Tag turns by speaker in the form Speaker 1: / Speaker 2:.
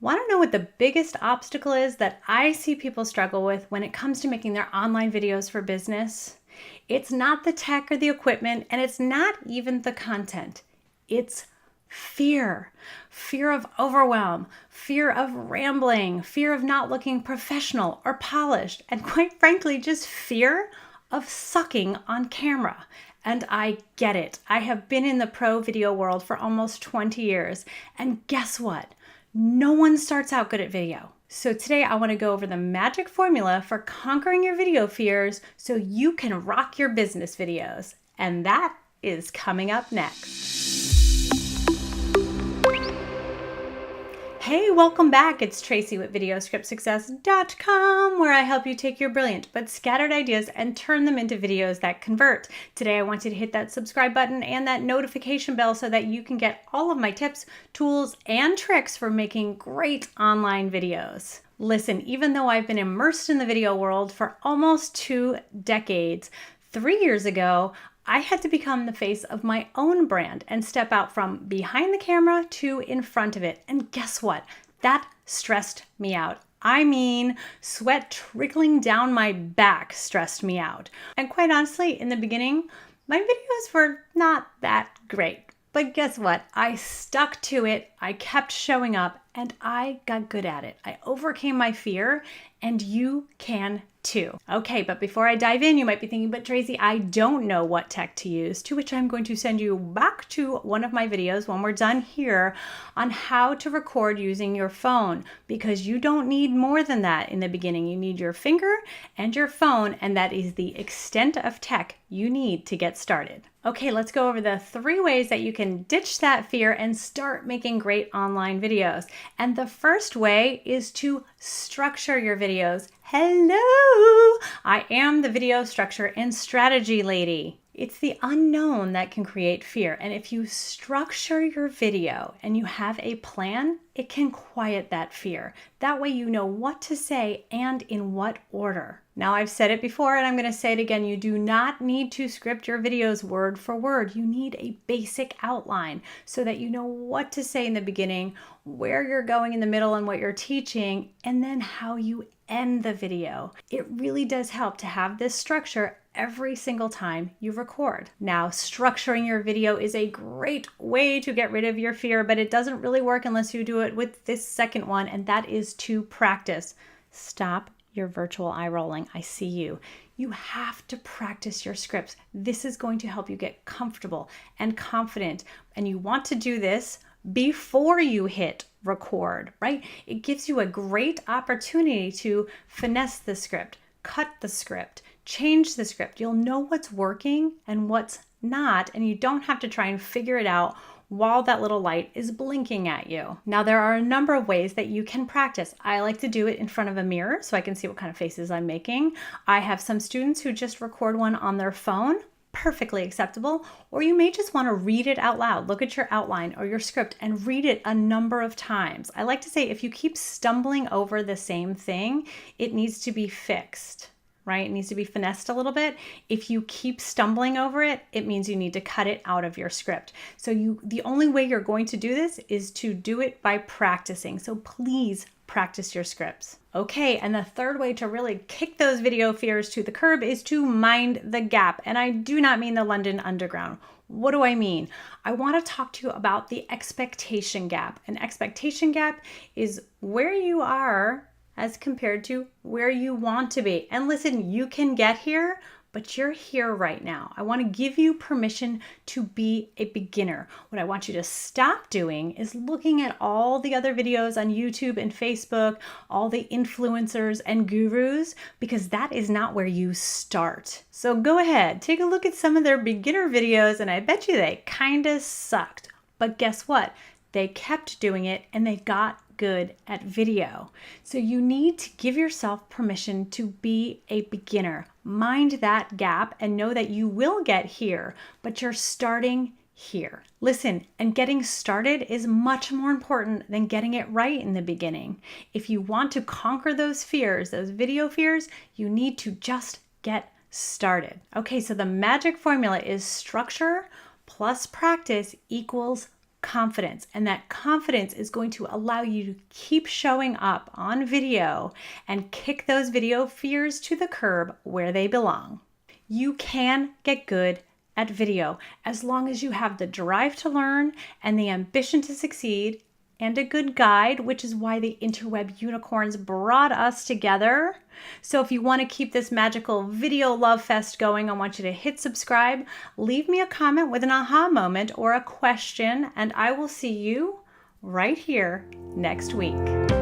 Speaker 1: Want to know what the biggest obstacle is that I see people struggle with when it comes to making their online videos for business? It's not the tech or the equipment, and it's not even the content. It's fear. Fear of overwhelm, fear of rambling, fear of not looking professional or polished, and quite frankly, just fear of sucking on camera. And I get it. I have been in the pro video world for almost 20 years. And guess what? No one starts out good at video. So today I want to go over the magic formula for conquering your video fears so you can rock your business videos. And that is coming up next. Hey, welcome back. It's Tracy with VideoScriptSuccess.com, where I help you take your brilliant but scattered ideas and turn them into videos that convert. Today, I want you to hit that subscribe button and that notification bell so that you can get all of my tips, tools, and tricks for making great online videos. Listen, even though I've been immersed in the video world for almost 2 decades, 3 years ago, I had to become the face of my own brand and step out from behind the camera to in front of it. And guess what? That stressed me out. I mean, sweat trickling down my back stressed me out. And quite honestly, in the beginning, my videos were not that great. But guess what? I stuck to it, I kept showing up, and I got good at it. I overcame my fear, and you can too. Okay, but before I dive in, you might be thinking, but Tracy, I don't know what tech to use, to which I'm going to send you back to one of my videos when we're done here on how to record using your phone, because you don't need more than that in the beginning. You need your finger and your phone, and that is the extent of tech you need to get started. Okay, let's go over the 3 ways that you can ditch that fear and start making great online videos. And the first way is to structure your videos. Hello! I am the video structure and strategy lady. It's the unknown that can create fear. And if you structure your video and you have a plan, it can quiet that fear. That way you know what to say and in what order. Now, I've said it before and I'm going to say it again. You do not need to script your videos word for word. You need a basic outline so that you know what to say in the beginning, where you're going in the middle and what you're teaching, and then how you end the video. It really does help to have this structure every single time you record. Now, structuring your video is a great way to get rid of your fear, but it doesn't really work unless you do it with this second one, and that is to practice. Stop your virtual eye rolling. I see you. You have to practice your scripts. This is going to help you get comfortable and confident, and you want to do this before you hit record, right? It gives you a great opportunity to finesse the script, cut the script, change the script. You'll know what's working and what's not, and you don't have to try and figure it out while that little light is blinking at you. Now, there are a number of ways that you can practice. I like to do it in front of a mirror so I can see what kind of faces I'm making. I have some students who just record one on their phone. Perfectly acceptable. Or you may just want to read it out loud. Look at your outline or your script and read it a number of times. I like to say if you keep stumbling over the same thing, it needs to be fixed, right? It needs to be finessed a little bit. If you keep stumbling over it, it means you need to cut it out of your script. So the only way you're going to do this is to do it by practicing. So please practice your scripts. Okay, and the third way to really kick those video fears to the curb is to mind the gap. And I do not mean the London Underground. What do I mean? I want to talk to you about the expectation gap. An expectation gap is where you are as compared to where you want to be. And listen, you can get here, but you're here right now. I want to give you permission to be a beginner. What I want you to stop doing is looking at all the other videos on YouTube and Facebook, all the influencers and gurus, because that is not where you start. So go ahead, take a look at some of their beginner videos, and I bet you they kind of sucked. But guess what? They kept doing it and they got good at video. So you need to give yourself permission to be a beginner. Mind that gap and know that you will get here, but you're starting here. Listen, and getting started is much more important than getting it right in the beginning. If you want to conquer those fears, those video fears, you need to just get started. Okay, so the magic formula is structure plus practice equals confidence. And that confidence is going to allow you to keep showing up on video and kick those video fears to the curb where they belong. You can get good at video as long as you have the drive to learn and the ambition to succeed and a good guide, which is why the interweb unicorns brought us together. So if you want to keep this magical video love fest going, I want you to hit subscribe, leave me a comment with an aha moment or a question, and I will see you right here next week.